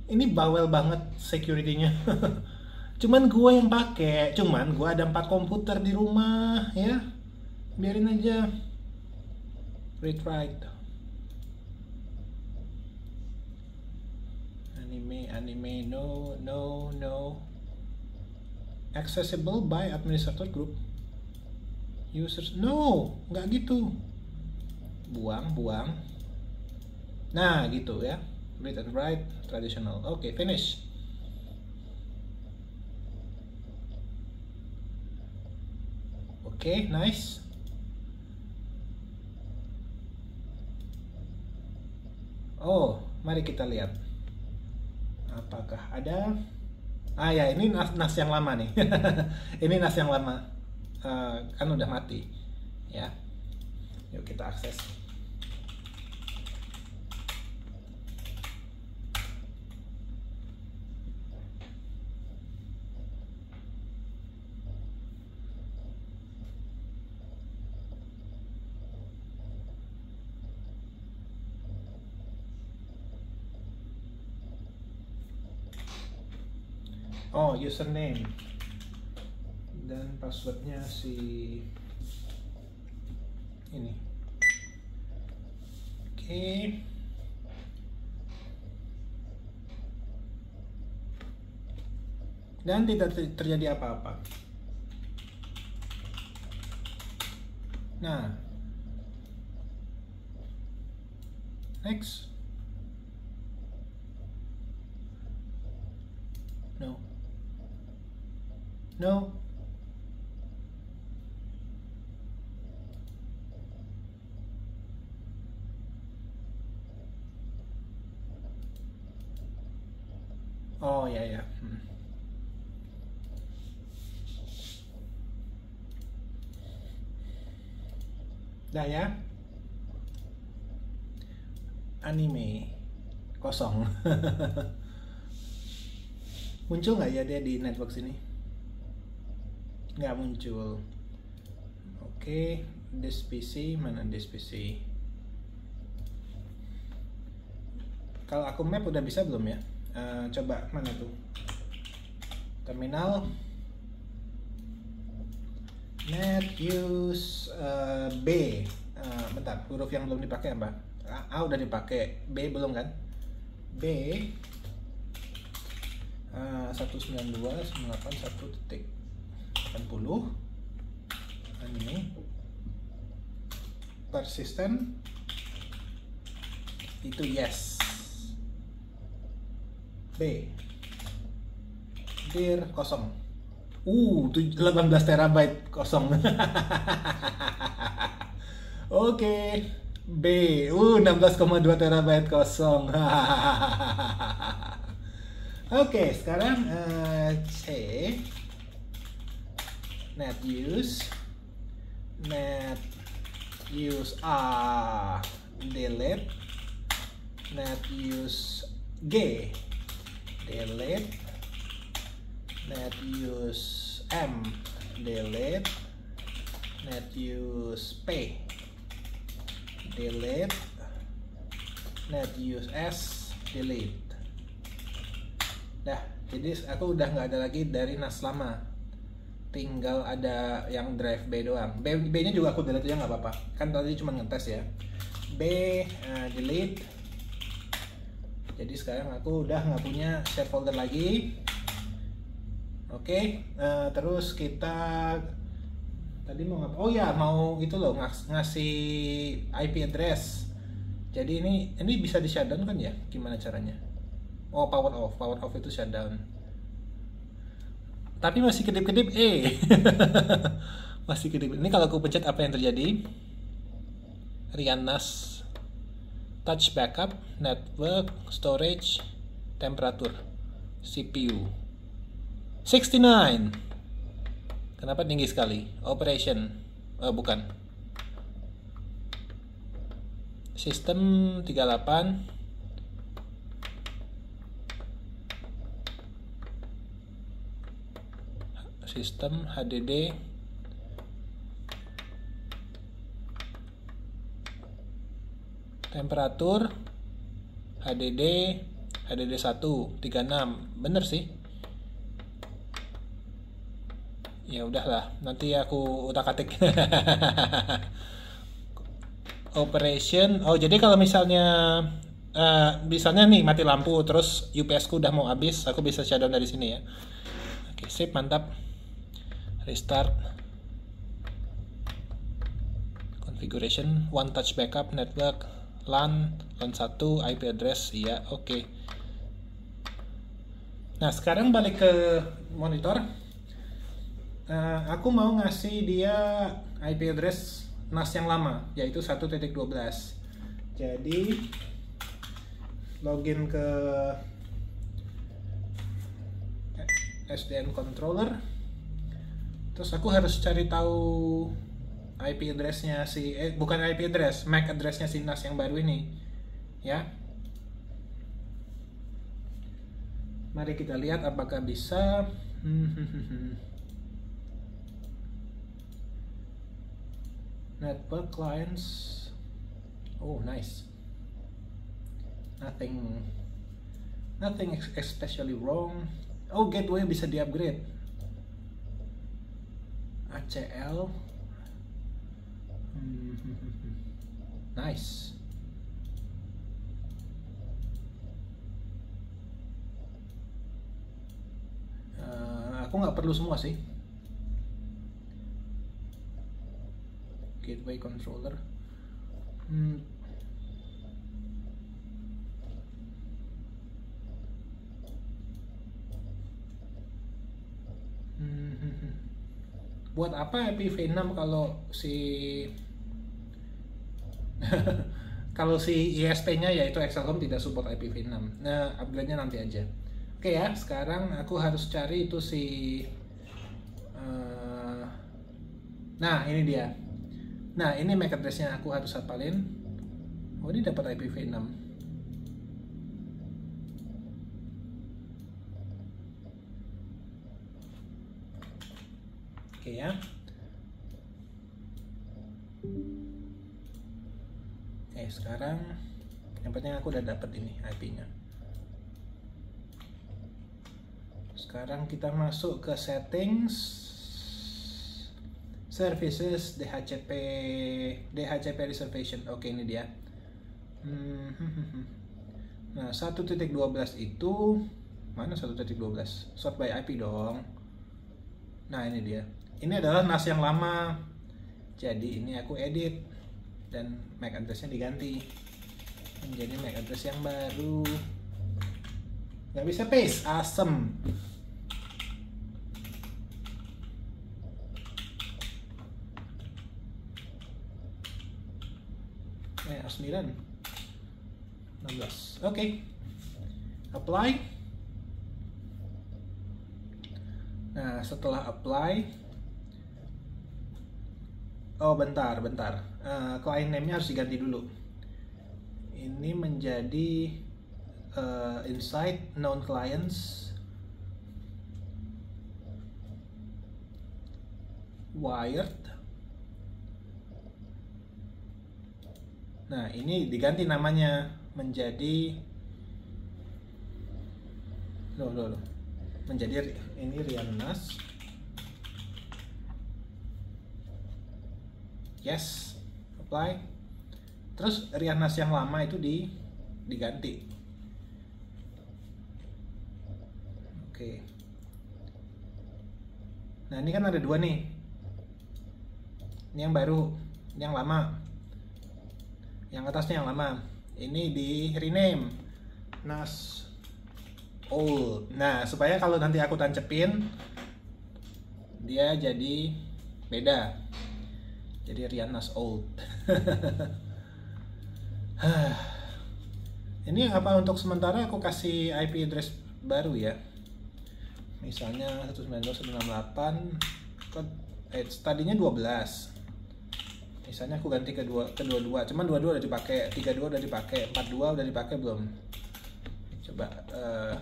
Ini bawel banget security-nya. Cuman gue yang pakai, cuman gue ada 4 komputer di rumah ya. Biarin aja. Read write. Anime no. Accessible by administrator group. Users no, nggak gitu. Buang. Nah, gitu ya. Read and write traditional. Oke, finish. Oke, nice. Oh, mari kita lihat. Apakah ada? Ah ya, ini nas yang lama nih. Ini nas yang lama. Kan udah mati. Ya. Yuk kita akses. Oh, username dan passwordnya si ini. Oke. Dan tidak terjadi apa-apa. Nah, next. No. Oh ya. Dah ya. Anime kosong. Muncul nggak ya dia di network sini? Nggak muncul. Oke, this PC, mana this PC? Kalau aku map udah bisa belum ya? Coba mana tuh? Terminal. Net use B. Bentar, huruf yang belum dipakai apa? A udah dipakai, B belum kan? B 192.168.1.80 ini persistent itu yes. B dir kosong. 18 terabyte kosong. Oke. B 16,2 terabyte kosong. Oke, sekarang C net use A delete, net use G delete, net use M delete, net use P delete, net use S delete. Dah, jadi aku udah nggak ada lagi dari NAS lama, tinggal ada yang drive B doang. B nya juga aku delete aja nggak apa-apa, kan tadi cuma ngetes ya. B delete, Jadi sekarang aku udah nggak punya share folder lagi. Oke, terus kita tadi mau ngapa? Oh ya, mau itu loh, ngasih IP address. Jadi ini bisa di shutdown kan ya? Gimana caranya? Oh, power off itu shutdown. Tapi masih kedip-kedip masih kedip. Ini kalau aku pencet apa yang terjadi? Rianas touch backup, network, storage, temperatur, CPU 69. Kenapa tinggi sekali? Operation, bukan. Sistem 38. Sistem HDD. Temperatur HDD 1 36. Bener sih. Ya udahlah, nanti aku utak-atik. Operation. Oh, jadi kalau misalnya misalnya nih mati lampu terus UPS ku udah mau habis, aku bisa shutdown dari sini ya. Oke, sip, mantap. Restart. Configuration, one touch backup, network, LAN 1, IP address, iya, oke. Nah, sekarang balik ke monitor. Aku mau ngasih dia IP address NAS yang lama, yaitu 1.12. Jadi login ke SDN controller. Terus aku harus cari tahu IP address-nya bukan IP address, MAC address-nya si NAS yang baru ini. Ya. Mari kita lihat apakah bisa. Network clients. Oh, nice. Nothing especially wrong. Oh, gateway bisa di-upgrade. ACL. Nice. Aku nggak perlu semua sih. Gateway controller. Buat apa IPv6 kalau si kalau si ISP-nya yaitu Excelcom tidak support IPv6. Nah, upgrade-nya nanti aja. Oke ya, sekarang aku harus cari itu si nah, ini dia. Nah, ini MAC address-nya aku harus hafalin. Oh, ini dapat IPv6. Oke ya. Sekarang yang penting aku udah dapat ini IP-nya. Sekarang kita masuk ke settings, services, DHCP reservation. Oke, ini dia. Nah, 1.12 itu mana 1.12? Sort by IP dong. Nah, ini dia. Ini adalah NAS yang lama. Jadi ini aku edit dan MAC address-nya diganti menjadi MAC address yang baru. Nggak bisa paste, asem. R9 16. Oke. Apply. Nah, setelah apply, oh bentar. Client name-nya harus diganti dulu. Ini menjadi inside known clients wired. Nah, ini diganti namanya menjadi menjadi ini Rianas. Yes, apply. Terus Rianas yang lama itu diganti. Oke. Nah ini kan ada dua nih. Ini yang baru, ini yang lama. Yang atasnya yang lama. Ini di rename NAS old. Nah supaya kalau nanti aku tancepin dia jadi beda. Jadi Rian NAS old. Ini apa, untuk sementara aku kasih IP address baru ya. Misalnya 192.168, tadinya 12. Misalnya aku ganti ke 22, cuman 22 udah dipakai, 32 udah dipakai, 42 udah dipakai belum? Coba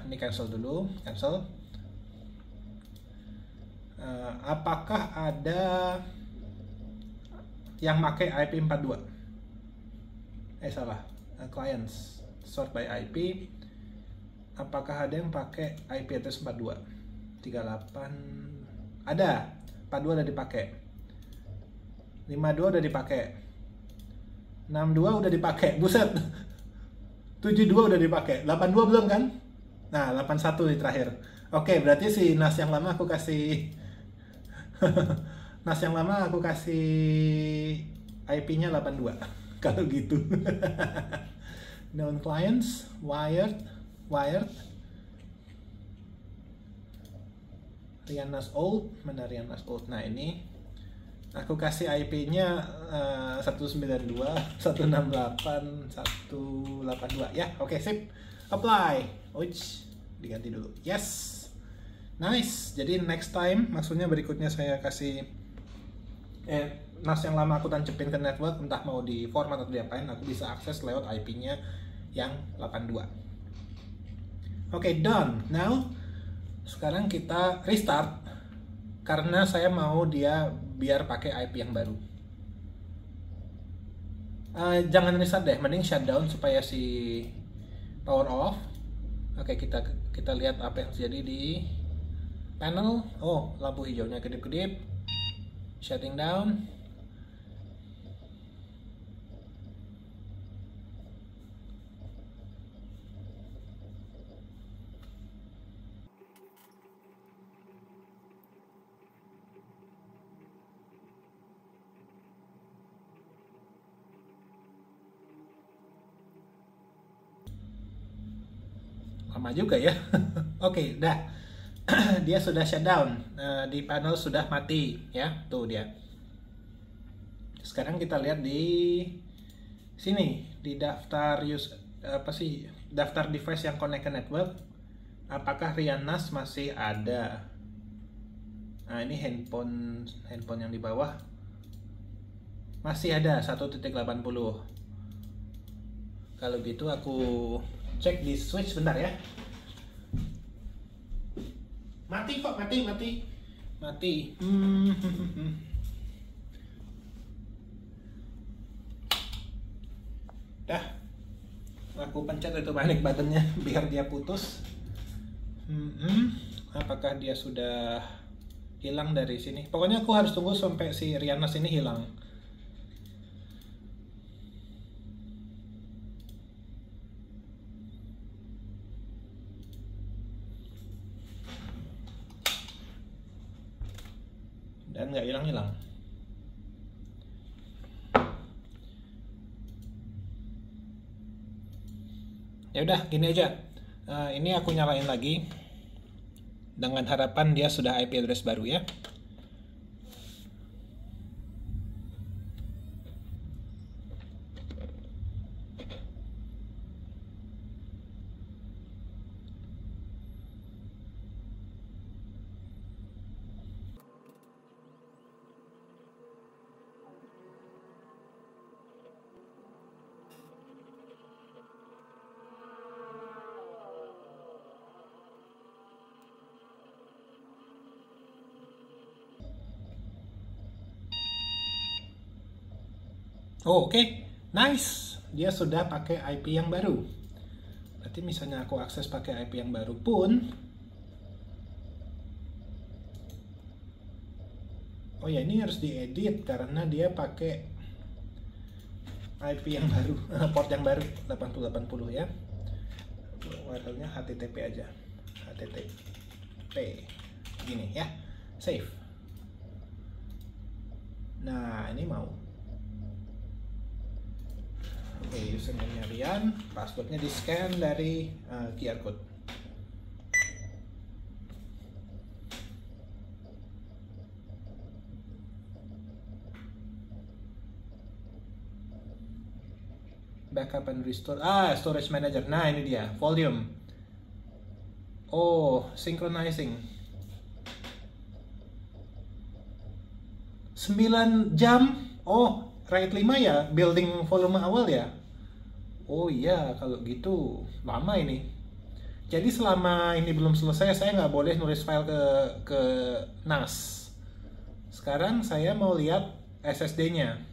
ini cancel dulu, cancel. Apakah ada yang pakai IP 42? Salah, clients sort by IP. Apakah ada yang pakai IP address 42? 38 ada, 42 udah dipakai, 52 udah dipakai, 62 udah dipakai, buset. 72 udah dipakai, 82 belum kan? Nah 81 di terakhir. Oke, berarti si NAS yang lama aku kasih NAS yang lama aku kasih IP-nya 82 kalau gitu. Known clients, wired Rian NAS old, mana Rian NAS old? Nah ini aku kasih IP-nya 192.168.182 ya. Oke, sip. Apply. Uits, diganti dulu. Yes. Nice. Jadi next time, maksudnya berikutnya saya kasih NAS yang lama aku tancepin ke network, entah mau di format atau diapain, aku bisa akses lewat IP-nya yang 82. Oke, done. Now sekarang kita restart karena saya mau dia biar pakai IP yang baru. Jangan restart deh, mending shutdown supaya si power off. Oke, kita lihat apa yang terjadi di panel. Oh, lampu hijaunya kedip-kedip. Shutting down. Lama juga ya. Oke, dah. Dia sudah shutdown. Di panel sudah mati ya. Tuh dia. Sekarang kita lihat di sini di daftar daftar device yang connect ke network. Apakah Rian NAS masih ada? Nah, ini handphone yang di bawah masih ada 1.80. Kalau gitu aku cek di switch bentar ya. Mati kok, mati. Dah, aku pencet itu panic buttonnya biar dia putus. Apakah dia sudah hilang dari sini? Pokoknya aku harus tunggu sampai si Rian NAS ini hilang. Dan nggak hilang-hilang. Ya udah, gini aja. Ini aku nyalain lagi dengan harapan dia sudah IP address baru ya. Oh, oke. Nice. Dia sudah pakai IP yang baru. Berarti misalnya aku akses pakai IP yang baru pun, oh ya, ini harus diedit karena dia pakai IP yang baru, port yang baru 8080 ya. URL-nya HTTP aja. HTTP. P gini ya, save. Nah ini mau. Oke, username-nya Rian, passwordnya di scan dari QR code. Backup and restore. Storage manager. Nah ini dia, volume. Oh, synchronizing. 9 jam. Oh, RAID 5 ya, building volume awal ya. Oh iya, kalau gitu lama ini. Jadi selama ini belum selesai, saya nggak boleh nulis file ke NAS. Sekarang saya mau lihat SSD-nya.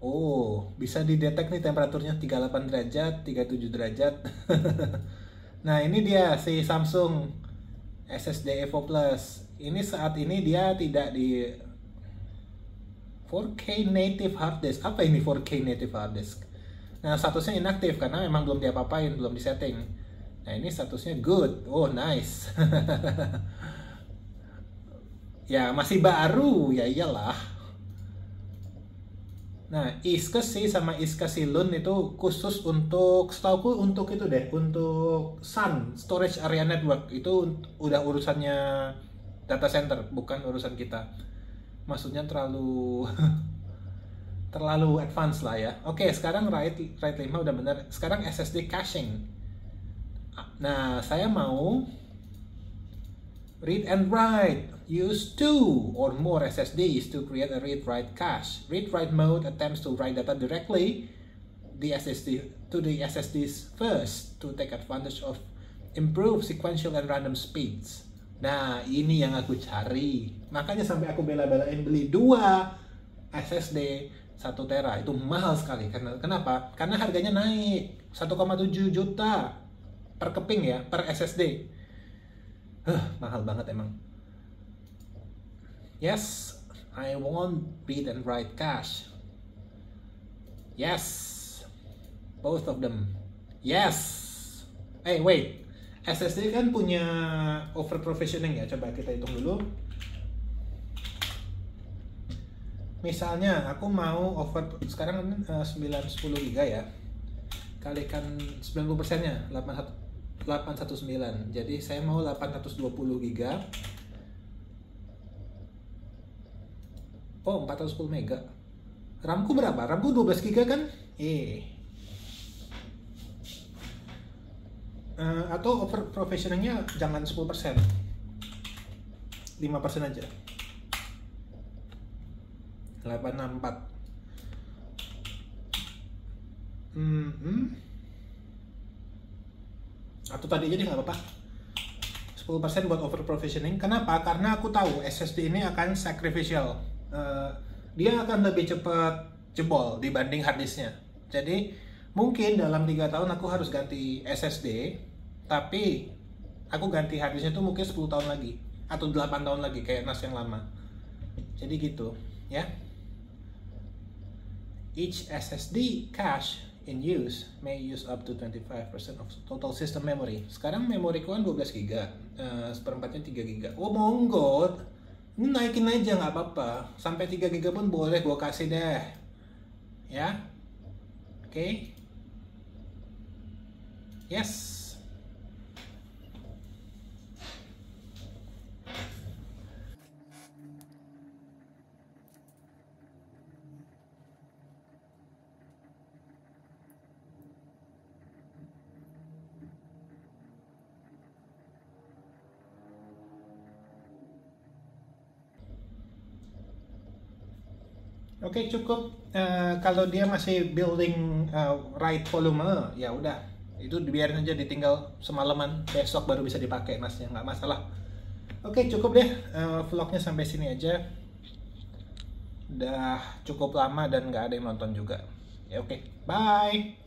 Oh, bisa didetek nih temperaturnya 38 derajat, 37 derajat. Nah, ini dia si Samsung SSD Evo Plus. Ini saat ini dia tidak di 4K native hard disk. Apa ini 4K native hard disk? Nah, statusnya inaktif karena memang belum diapa-apain, belum disetting. Nah, ini statusnya good. Oh, nice. Ya, masih baru. Ya iyalah. Nah, iSCSI sama iSCSI Lun itu khusus untuk, setauku untuk itu deh, untuk SAN, Storage Area Network. Itu udah urusannya data center, bukan urusan kita. Maksudnya terlalu terlalu advance lah ya. Oke, sekarang RAID 5 udah bener. Sekarang SSD caching. Nah, saya mau read and write. Use 2 or more SSDs to create a read-write cache. Read-write mode attempts to write data directly the SSDs first to take advantage of improved sequential and random speeds. Nah, ini yang aku cari. Makanya sampai aku bela-belain beli 2 SSD 1 tera. Itu mahal sekali. Kenapa? Karena harganya naik 1,7 juta per keping ya, per SSD. Mahal banget emang. Yes, I want read and write cache. Yes, both of them. Yes. Wait. SSD kan punya over provisioning ya. Coba kita hitung dulu. Misalnya aku mau over, sekarang 910 GB ya. Kalikan 90%-nya 819. Jadi saya mau 820 GB. Oh, 410 mega. RAM-ku berapa? RAM-ku 12 GB kan? Atau over provisioning-nya jangan 10%. 5% aja. 864. Atau tadi aja deh nggak apa-apa. 10% buat over provisioning. Kenapa? Karena aku tahu SSD ini akan sacrificial. Dia akan lebih cepat jebol dibanding harddisknya. Jadi mungkin dalam 3 tahun aku harus ganti SSD, tapi aku ganti harddisknya tuh mungkin 10 tahun lagi atau 8 tahun lagi kayak NAS yang lama. Jadi gitu ya. Each SSD cache in use may use up to 25% of total system memory. Sekarang memori ku kan 12 GB, seperempatnya 3 GB. Oh monggo, naikin aja nggak apa-apa, sampai 3 GB pun boleh gua kasih deh ya. Oke. Yes. Oke, cukup. Kalau dia masih building right volume, ya udah, itu biarin aja, ditinggal semalaman, besok baru bisa dipakai masnya, nggak masalah. Oke, cukup deh. Vlognya sampai sini aja. Udah cukup lama dan nggak ada yang nonton juga. Ya oke, bye.